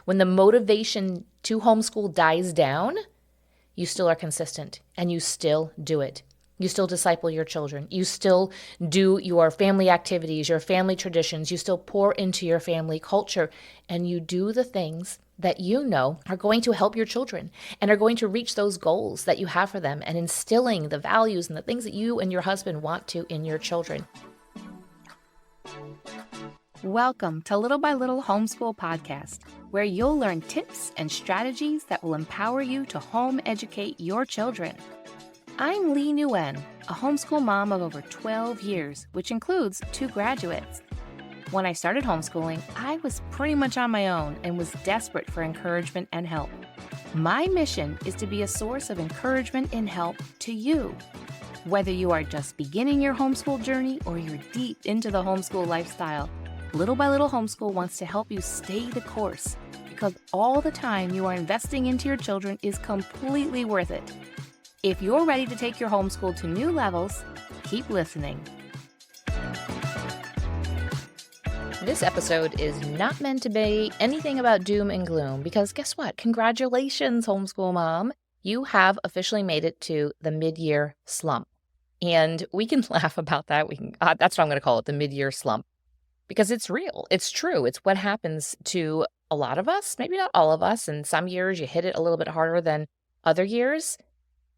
when the motivation to homeschool dies down, you still are consistent and you still do it. You still disciple your children. You still do your family activities, your family traditions. You still pour into your family culture, and you do the things that you know are going to help your children and are going to reach those goals that you have for them, and instilling the values and the things that you and your husband want to in your children. Welcome to Little by Little Homeschool Podcast, where you'll learn tips and strategies that will empower you to home educate your children. I'm Leigh Nguyen, a homeschool mom of over 12 years, which includes 2 graduates. When I started homeschooling, I was pretty much on my own and was desperate for encouragement and help. My mission is to be a source of encouragement and help to you. Whether you are just beginning your homeschool journey or you're deep into the homeschool lifestyle, Little by Little Homeschool wants to help you stay the course, because all the time you are investing into your children is completely worth it. If you're ready to take your homeschool to new levels, keep listening. This episode is not meant to be anything about doom and gloom, because guess what? Congratulations, homeschool mom. You have officially made it to the mid-year slump. And we can laugh about that. That's what I'm going to call it, the mid-year slump, because it's real. It's true. It's what happens to a lot of us, maybe not all of us. And some years you hit it a little bit harder than other years.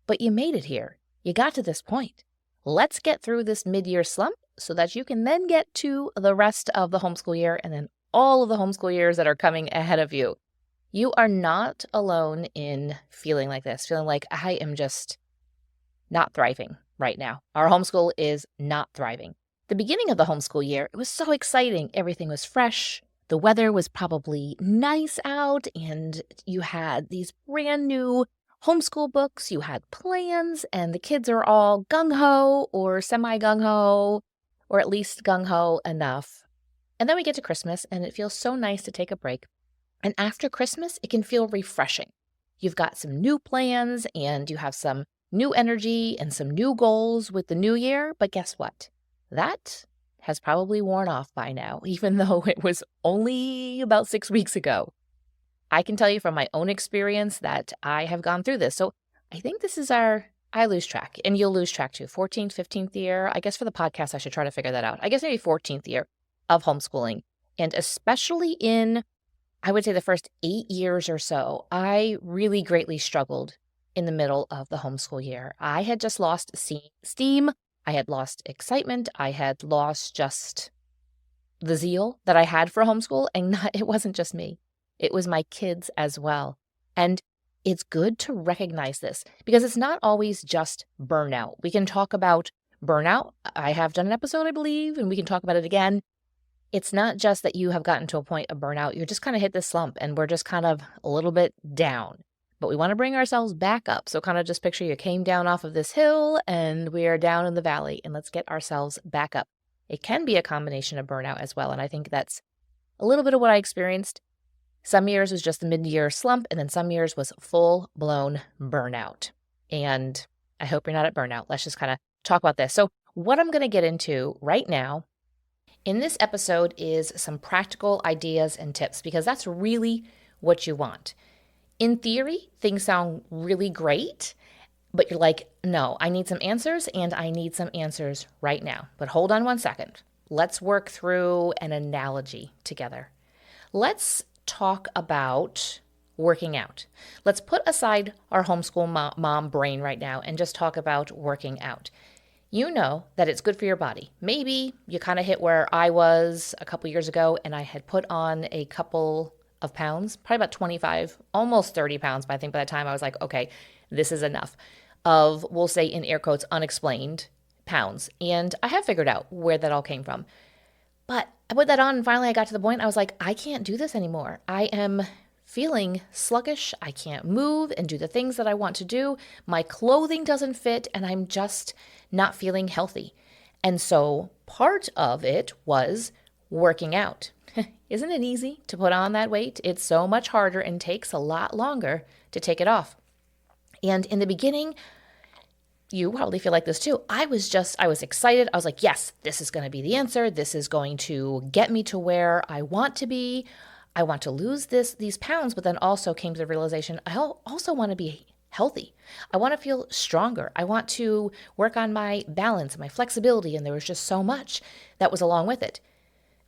But you made it here. You got to this point. Let's get through this mid-year slump so that you can then get to the rest of the homeschool year and then all of the homeschool years that are coming ahead of you. You are not alone in feeling like this, feeling like I am just not thriving right now. Our homeschool is not thriving. The beginning of the homeschool year, it was so exciting. Everything was fresh. The weather was probably nice out, and you had these brand new homeschool books, you had plans, and the kids are all gung-ho or semi-gung-ho, or at least gung-ho enough. And then we get to Christmas, and it feels so nice to take a break. And after Christmas, it can feel refreshing. You've got some new plans, and you have some new energy and some new goals with the new year, but guess what? That has probably worn off by now, even though it was only about 6 weeks ago. I can tell you from my own experience that I have gone through this. So I think this is I lose track, and you'll lose track too. 14th, 15th year. I guess for the podcast, I should try to figure that out. I guess maybe 14th year of homeschooling. And especially in, I would say, the first 8 years or so, I really greatly struggled in the middle of the homeschool year. I had just lost steam. I had lost excitement. I had lost just the zeal that I had for homeschool. And it wasn't just me. It was my kids as well. And it's good to recognize this, because it's not always just burnout. We can talk about burnout. I have done an episode, I believe, and we can talk about it again. It's not just that you have gotten to a point of burnout. You just kind of hit this slump and we're just kind of a little bit down. But we want to bring ourselves back up. So kind of just picture you came down off of this hill and we are down in the valley, and let's get ourselves back up. It can be a combination of burnout as well. And I think that's a little bit of what I experienced. Some years was just the mid-year slump, and then some years was full-blown burnout. And I hope you're not at burnout. Let's just kind of talk about this. So what I'm going to get into right now in this episode is some practical ideas and tips, because that's really what you want. In theory, things sound really great, but you're like, no, I need some answers, and I need some answers right now. But hold on one second. Let's work through an analogy together. Let's talk about working out. Let's put aside our homeschool mom brain right now and just talk about working out. You know that it's good for your body. Maybe you kind of hit where I was a couple years ago, and I had put on a couple of pounds, probably about 25, almost 30 pounds. But I think by the time I was like, okay, this is enough of, we'll say in air quotes, unexplained pounds. And I have figured out where that all came from. But I put that on, and finally I got to the point I was like, I can't do this anymore. I am feeling sluggish. I can't move and do the things that I want to do. My clothing doesn't fit, and I'm just not feeling healthy. And so part of it was working out. Isn't it easy to put on that weight? It's so much harder and takes a lot longer to take it off. And in the beginning, you probably feel like this too. I was excited. I was like, yes, this is going to be the answer. This is going to get me to where I want to be. I want to lose these pounds, but then also came to the realization, I also want to be healthy. I want to feel stronger. I want to work on my balance and my flexibility. And there was just so much that was along with it.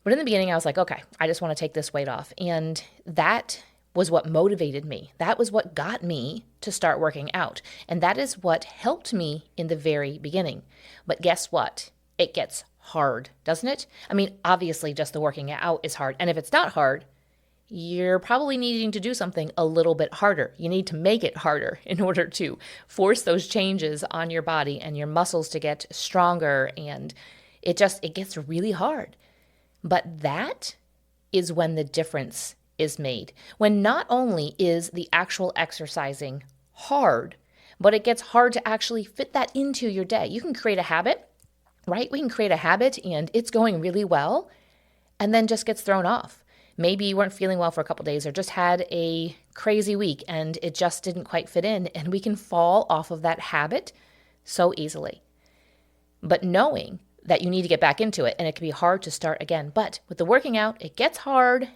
But in the beginning, I was like, okay, I just want to take this weight off. And that was what motivated me. That was what got me to start working out. And that is what helped me in the very beginning. But guess what? It gets hard, doesn't it? I mean, obviously just the working out is hard. And if it's not hard, you're probably needing to do something a little bit harder. You need to make it harder in order to force those changes on your body and your muscles to get stronger. And it gets really hard. But that is when the difference is made. When not only is the actual exercising hard, but it gets hard to actually fit that into your day. You can create a habit, right? We can create a habit and it's going really well and then just gets thrown off. Maybe you weren't feeling well for a couple days or just had a crazy week and it just didn't quite fit in, and we can fall off of that habit so easily. But knowing that you need to get back into it, and it can be hard to start again. But with the working out, it gets hard,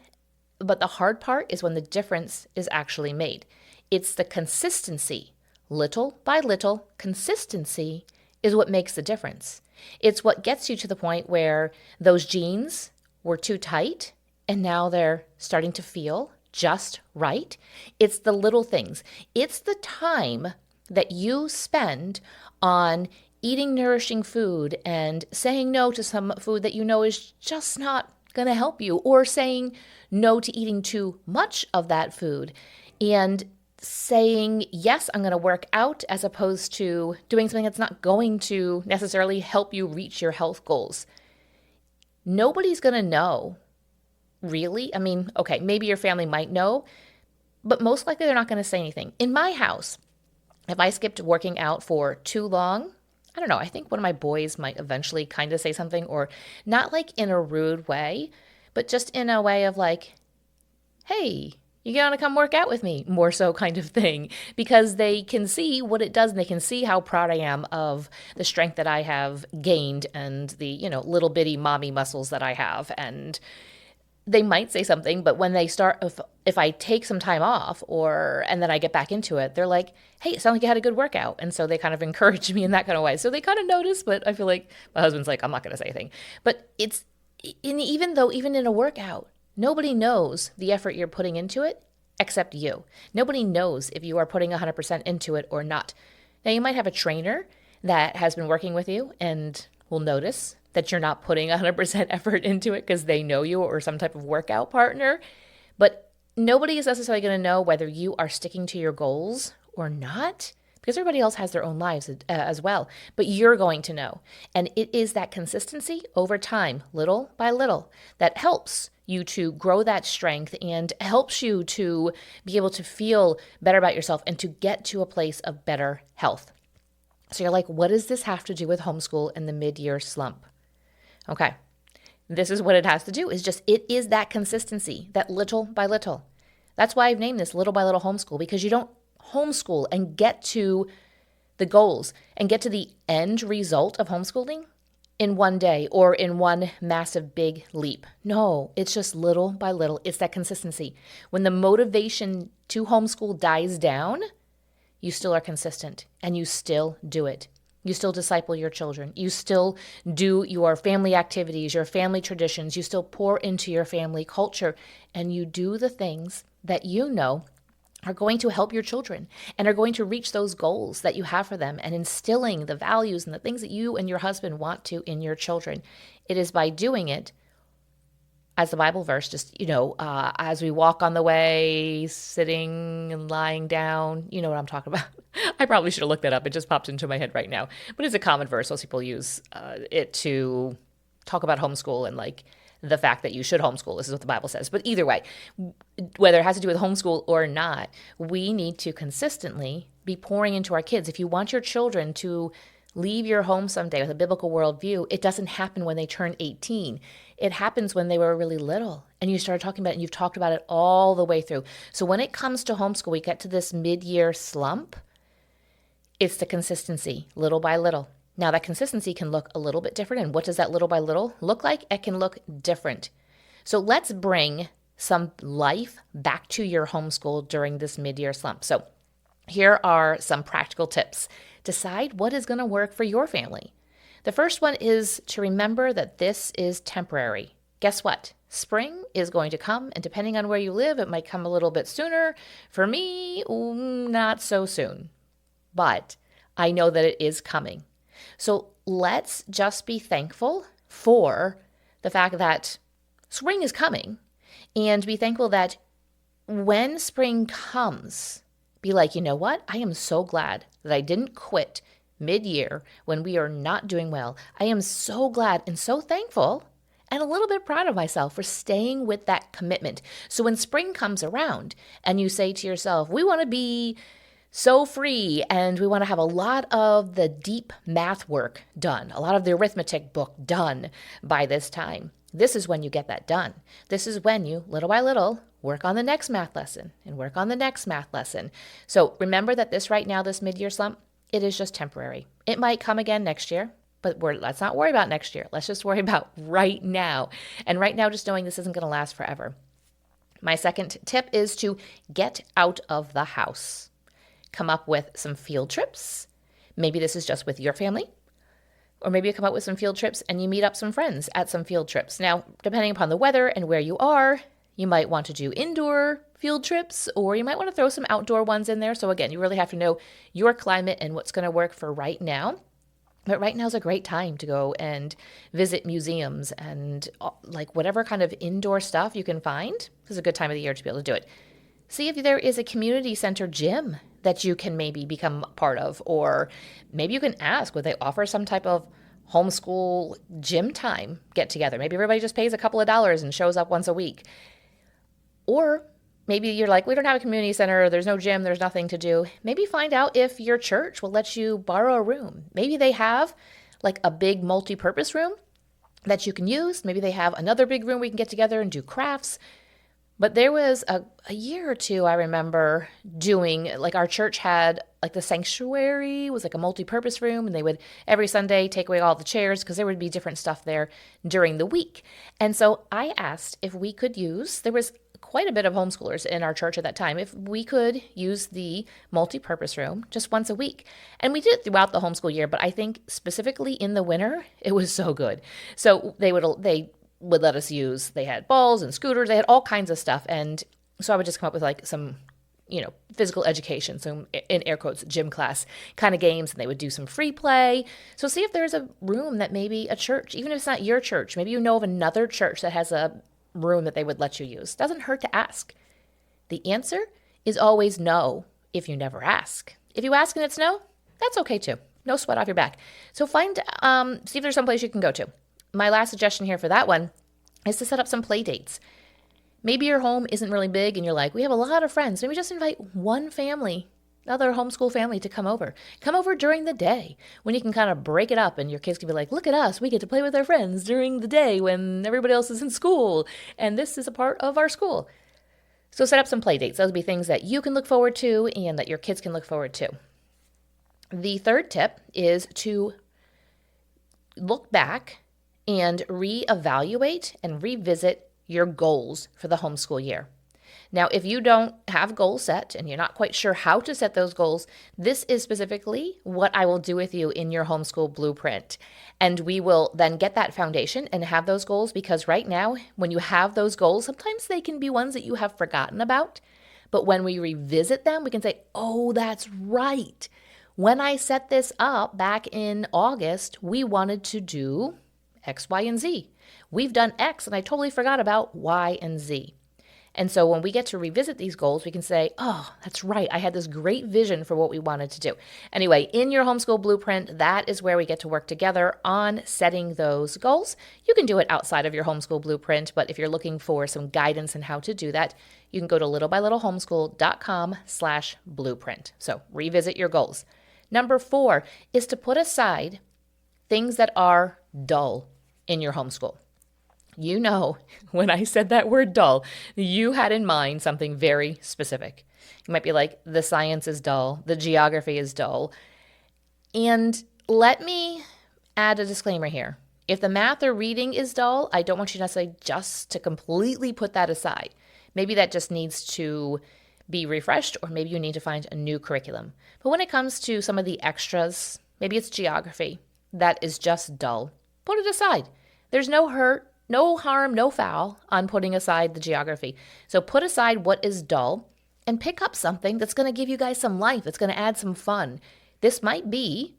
but the hard part is when the difference is actually made. It's the consistency. Little by little, consistency is what makes the difference. It's what gets you to the point where those jeans were too tight, and now they're starting to feel just right. It's the little things. It's the time that you spend on eating nourishing food and saying no to some food that you know is just not going to help you, or saying no to eating too much of that food and saying, yes, I'm going to work out, as opposed to doing something that's not going to necessarily help you reach your health goals. Nobody's going to know. Really? I mean, okay, maybe your family might know, but most likely they're not going to say anything. In my house, if I skipped working out for too long, I don't know, I think one of my boys might eventually kind of say something, or not like in a rude way, but just in a way of like, hey, you want to come work out with me? More so kind of thing, because they can see what it does and they can see how proud I am of the strength that I have gained and the, little bitty mommy muscles that I have. And they might say something, but when they start, if I take some time off and then I get back into it, they're like, hey, it sounds like you had a good workout. And so they kind of encourage me in that kind of way. So they kind of notice, but I feel like my husband's like, I'm not going to say anything. But even in a workout, nobody knows the effort you're putting into it except you. Nobody knows if you are putting 100% into it or not. Now, you might have a trainer that has been working with you and will notice that you're not putting 100% effort into it because they know you, or some type of workout partner. But nobody is necessarily going to know whether you are sticking to your goals or not, because everybody else has their own lives as well. But you're going to know. And it is that consistency over time, little by little, that helps you to grow that strength and helps you to be able to feel better about yourself and to get to a place of better health. So you're like, what does this have to do with homeschool and the mid-year slump? Okay, this is what it has to do. It is that consistency, that little by little. That's why I've named this little by little homeschool, because you don't homeschool and get to the goals and get to the end result of homeschooling in one day or in one massive big leap. No, it's just little by little. It's that consistency. When the motivation to homeschool dies down, you still are consistent and you still do it. You still disciple your children. You still do your family activities, your family traditions. You still pour into your family culture, and you do the things that you know are going to help your children and are going to reach those goals that you have for them, and instilling the values and the things that you and your husband want to in your children. It is by doing it, as the Bible verse, as we walk on the way, sitting and lying down, you know what I'm talking about. I probably should have looked that up. It just popped into my head right now. But it's a common verse. Most people use it to talk about homeschool and like the fact that you should homeschool. This is what the Bible says. But either way, whether it has to do with homeschool or not, we need to consistently be pouring into our kids. If you want your children to leave your home someday with a biblical worldview, it doesn't happen when they turn 18. It happens when they were really little and you started talking about it and you've talked about it all the way through. So when it comes to homeschool, we get to this mid-year slump. It's the consistency, little by little. Now that consistency can look a little bit different. And what does that little by little look like? It can look different. So let's bring some life back to your homeschool during this mid-year slump. So here are some practical tips. Decide what is going to work for your family. The first one is to remember that this is temporary. Guess what? Spring is going to come, and depending on where you live, it might come a little bit sooner. For me, not so soon, but I know that it is coming. So let's just be thankful for the fact that spring is coming, and be thankful that when spring comes, be like, you know what? I am so glad that I didn't quit mid-year when we are not doing well. I am so glad and so thankful and a little bit proud of myself for staying with that commitment. So when spring comes around and you say to yourself, we want to be so free and we want to have a lot of the deep math work done, a lot of the arithmetic book done by this time. This is when you get that done. This is when you, little by little, work on the next math lesson and work on the next math lesson. So remember that this right now, this mid-year slump, it is just temporary. It might come again next year, but let's not worry about next year. Let's just worry about right now. And right now, just knowing this isn't going to last forever. My second tip is to get out of the house. Come up with some field trips. Maybe this is just with your family. Or maybe you come up with some field trips and you meet up some friends at some field trips. Now, depending upon the weather and where you are, you might want to do indoor field trips, or you might want to throw some outdoor ones in there. So again, you really have to know your climate and what's going to work for right now. But right now is a great time to go and visit museums and like whatever kind of indoor stuff you can find. This is a good time of the year to be able to do it. See if there is a community center gym that you can maybe become part of, or maybe you can ask, would they offer some type of homeschool gym time get together? Maybe everybody just pays a couple of dollars and shows up once a week. Or maybe you're like, we don't have a community center, there's no gym, there's nothing to do. Maybe find out if your church will let you borrow a room. Maybe they have like a big multi-purpose room that you can use. Maybe they have another big room we can get together and do crafts. But there was a year or two I remember doing, like our church had like the sanctuary was like a multi-purpose room, and they would every Sunday take away all the chairs because there would be different stuff there during the week. And so I asked if we could use, there was quite a bit of homeschoolers in our church at that time, if we could use the multi-purpose room just once a week. And we did it throughout the homeschool year, but I think specifically in the winter, it was so good. So they would let us use, they had balls and scooters, they had all kinds of stuff. And so I would just come up with like some, physical education, so in air quotes, gym class kind of games, and they would do some free play. So see if there's a room that maybe a church, even if it's not your church, maybe you know of another church that has a room that they would let you use. Doesn't hurt to ask. The answer is always no if you never ask. If you ask and it's no, that's okay too. No sweat off your back. So see if there's some place you can go to. My last suggestion here for that one is to set up some play dates. Maybe your home isn't really big and you're like, we have a lot of friends. Maybe just invite one family, another homeschool family, to come over. Come over during the day when you can kind of break it up and your kids can be like, look at us, we get to play with our friends during the day when everybody else is in school, and this is a part of our school. So set up some play dates. Those would be things that you can look forward to and that your kids can look forward to. The third tip is to look back and reevaluate and revisit your goals for the homeschool year. Now, if you don't have goals set and you're not quite sure how to set those goals, this is specifically what I will do with you in your homeschool blueprint. And we will then get that foundation and have those goals, because right now, when you have those goals, sometimes they can be ones that you have forgotten about. But when we revisit them, we can say, oh, that's right. When I set this up back in August, we wanted to do X, Y, and Z. We've done X, and I totally forgot about Y and Z. And so when we get to revisit these goals, we can say, oh, that's right. I had this great vision for what we wanted to do. Anyway, in your homeschool blueprint, that is where we get to work together on setting those goals. You can do it outside of your homeschool blueprint, but if you're looking for some guidance on how to do that, you can go to littlebylittlehomeschool.com/blueprint. So revisit your goals. Number 4 is to put aside things that are dull in your homeschool. You know, when I said that word dull, you had in mind something very specific. You might be like, the science is dull, the geography is dull. And let me add a disclaimer here. If the math or reading is dull, I don't want you necessarily just to completely put that aside. Maybe that just needs to be refreshed, or maybe you need to find a new curriculum. But when it comes to some of the extras, maybe it's geography that is just dull, put it aside. There's no hurt, no harm, no foul on putting aside the geography. So put aside what is dull and pick up something that's going to give you guys some life. It's going to add some fun. This might be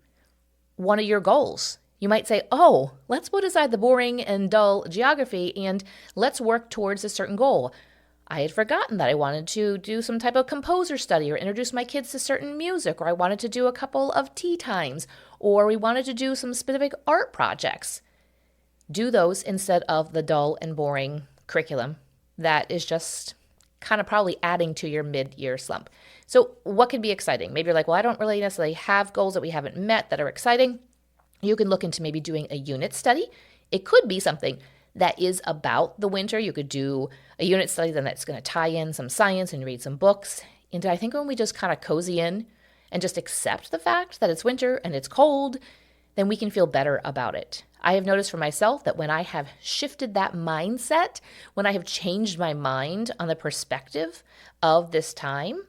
one of your goals. You might say, oh, let's put aside the boring and dull geography and let's work towards a certain goal. I had forgotten that I wanted to do some type of composer study or introduce my kids to certain music, or I wanted to do a couple of tea times, or we wanted to do some specific art projects. Do those instead of the dull and boring curriculum that is just kind of probably adding to your mid-year slump. So what could be exciting? Maybe you're like, well, I don't really necessarily have goals that we haven't met that are exciting. You can look into maybe doing a unit study. It could be something that is about the winter. You could do a unit study then that's going to tie in some science and read some books. And I think when we just kind of cozy in and just accept the fact that it's winter and it's cold, then we can feel better about it. I have noticed for myself that when I have shifted that mindset, when I have changed my mind on the perspective of this time,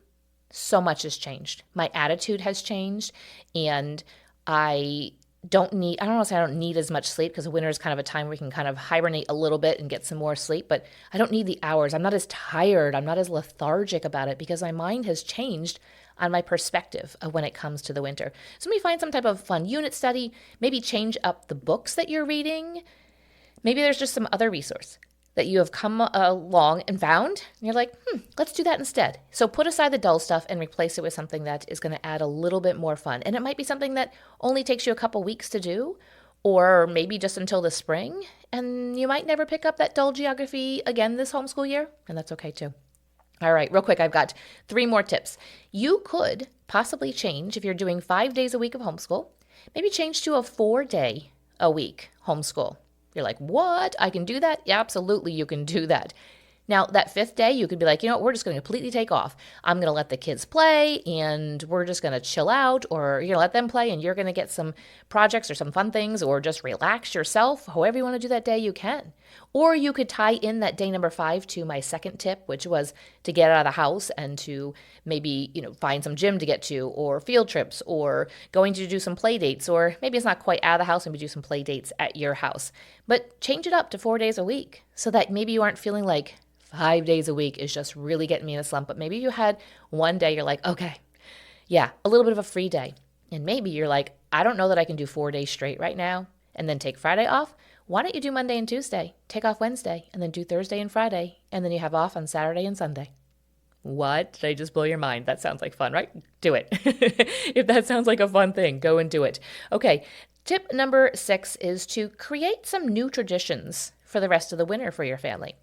so much has changed. My attitude has changed, and I don't need as much sleep, because the winter is kind of a time where we can kind of hibernate a little bit and get some more sleep, but I don't need the hours. I'm not as tired. I'm not as lethargic about it because my mind has changed on my perspective of when it comes to the winter. So maybe find some type of fun unit study, maybe change up the books that you're reading. Maybe there's just some other resource that you have come along and found, and you're like, let's do that instead. So put aside the dull stuff and replace it with something that is going to add a little bit more fun. And it might be something that only takes you a couple weeks to do, or maybe just until the spring, and you might never pick up that dull geography again this homeschool year, and that's okay too. All right, real quick, I've got 3 more tips. You could possibly change, if you're doing 5 days a week of homeschool, maybe change to a 4-day a week homeschool. You're like, what? I can do that? Yeah, absolutely, you can do that. Now, that 5th day, you could be like, you know what, we're just going to completely take off. I'm going to let the kids play, and we're just going to chill out, or you're going to let them play, and you're going to get some projects or some fun things, or just relax yourself. However you want to do that day, you can. Or you could tie in that day number 5 to my second tip, which was to get out of the house and to maybe, find some gym to get to, or field trips, or going to do some play dates, or maybe it's not quite out of the house, maybe do some play dates at your house. But change it up to 4 days a week so that maybe you aren't feeling like 5 days a week is just really getting me in a slump. But maybe you had one day you're like, okay, yeah, a little bit of a free day. And maybe you're like, I don't know that I can do 4 days straight right now and then take Friday off. Why don't you do Monday and Tuesday, take off Wednesday, and then do Thursday and Friday, and then you have off on Saturday and Sunday? What? Did I just blow your mind? That sounds like fun, right? Do it. If that sounds like a fun thing, go and do it. Okay, tip number 6 is to create some new traditions for the rest of the winter for your family.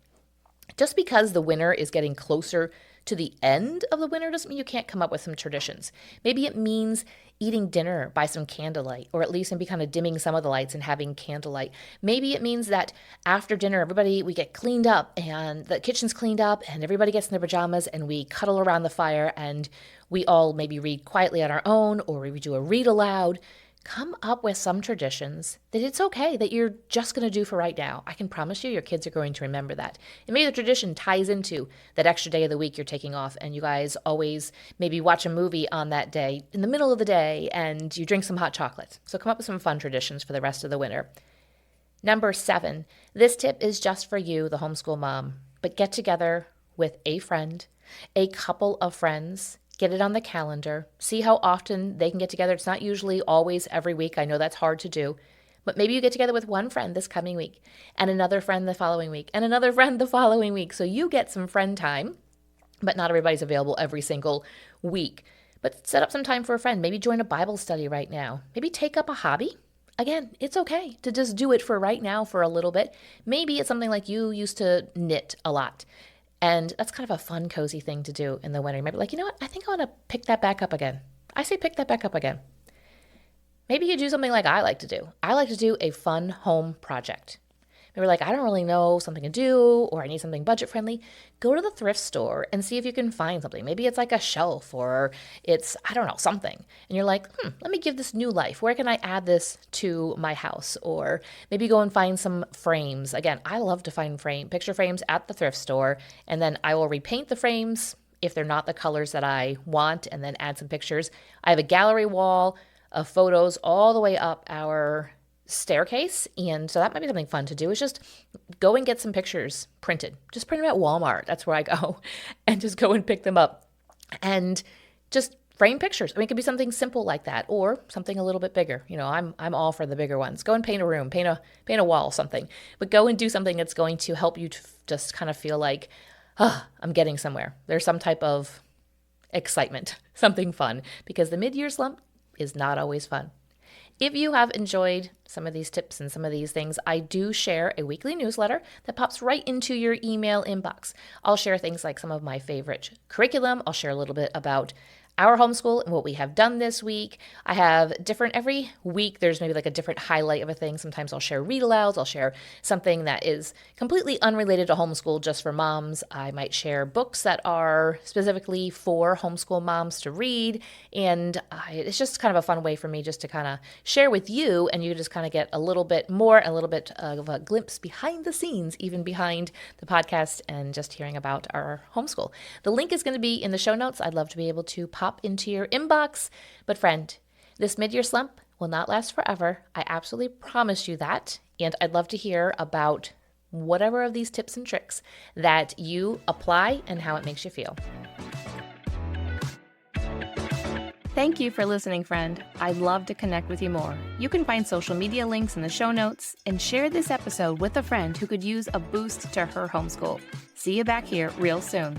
Just because the winter is getting closer to the end of the winter doesn't mean you can't come up with some traditions. Maybe it means eating dinner by some candlelight, or at least maybe kind of dimming some of the lights and having candlelight. Maybe it means that after dinner, we get cleaned up and the kitchen's cleaned up and everybody gets in their pajamas and we cuddle around the fire and we all maybe read quietly on our own, or we do a read aloud. Come up with some traditions that it's okay that you're just going to do for right now. I can promise you your kids are going to remember that. And maybe the tradition ties into that extra day of the week you're taking off, and you guys always maybe watch a movie on that day in the middle of the day and you drink some hot chocolate. So come up with some fun traditions for the rest of the winter. Number 7, this tip is just for you, the homeschool mom, but get together with a friend, a couple of friends. Get it on the calendar. See how often they can get together. It's not usually always every week. I know that's hard to do. But maybe you get together with one friend this coming week, and another friend the following week, and another friend the following week. So you get some friend time, but not everybody's available every single week. But set up some time for a friend. Maybe join a Bible study right now. Maybe take up a hobby. Again, it's okay to just do it for right now for a little bit. Maybe it's something like you used to knit a lot. And that's kind of a fun, cozy thing to do in the winter. You might be like, you know what? I think I want to pick that back up again. I say pick that back up again. Maybe you do something like I like to do. I like to do a fun home project. maybe like, I don't really know something to do, or I need something budget friendly, go to the thrift store and see if you can find something. Maybe it's like a shelf or it's, I don't know, something. And you're like, let me give this new life. Where can I add this to my house? Or maybe go and find some frames. Again, I love to find picture frames at the thrift store, and then I will repaint the frames if they're not the colors that I want, and then add some pictures. I have a gallery wall of photos all the way up our staircase, and so that might be something fun to do, is just go and get some pictures printed. Just print them at Walmart. That's where I go, and just go and pick them up and just frame pictures. I mean, it could be something simple like that, or something a little bit bigger. I'm all for the bigger ones. Go and paint a room, paint a wall, something. But go and do something that's going to help you to just kind of feel like, I'm getting somewhere. There's some type of excitement, something fun, because the mid-year slump is not always fun. If you have enjoyed some of these tips and some of these things, I do share a weekly newsletter that pops right into your email inbox. I'll share things like some of my favorite curriculum. I'll share a little bit about our homeschool and what we have done this week. I have every week there's maybe like a different highlight of a thing. Sometimes I'll share read alouds. I'll share something that is completely unrelated to homeschool, just for moms. I might share books that are specifically for homeschool moms to read. And it's just kind of a fun way for me just to kind of share with you, and you just kind of get a little bit more, a little bit of a glimpse behind the scenes, even behind the podcast, and just hearing about our homeschool. The link is going to be in the show notes. I'd love to be able to pop into your inbox. But friend, this mid-year slump will not last forever. I absolutely promise you that. And I'd love to hear about whatever of these tips and tricks that you apply and how it makes you feel. Thank you for listening, friend. I'd love to connect with you more. You can find social media links in the show notes, and share this episode with a friend who could use a boost to her homeschool. See you back here real soon.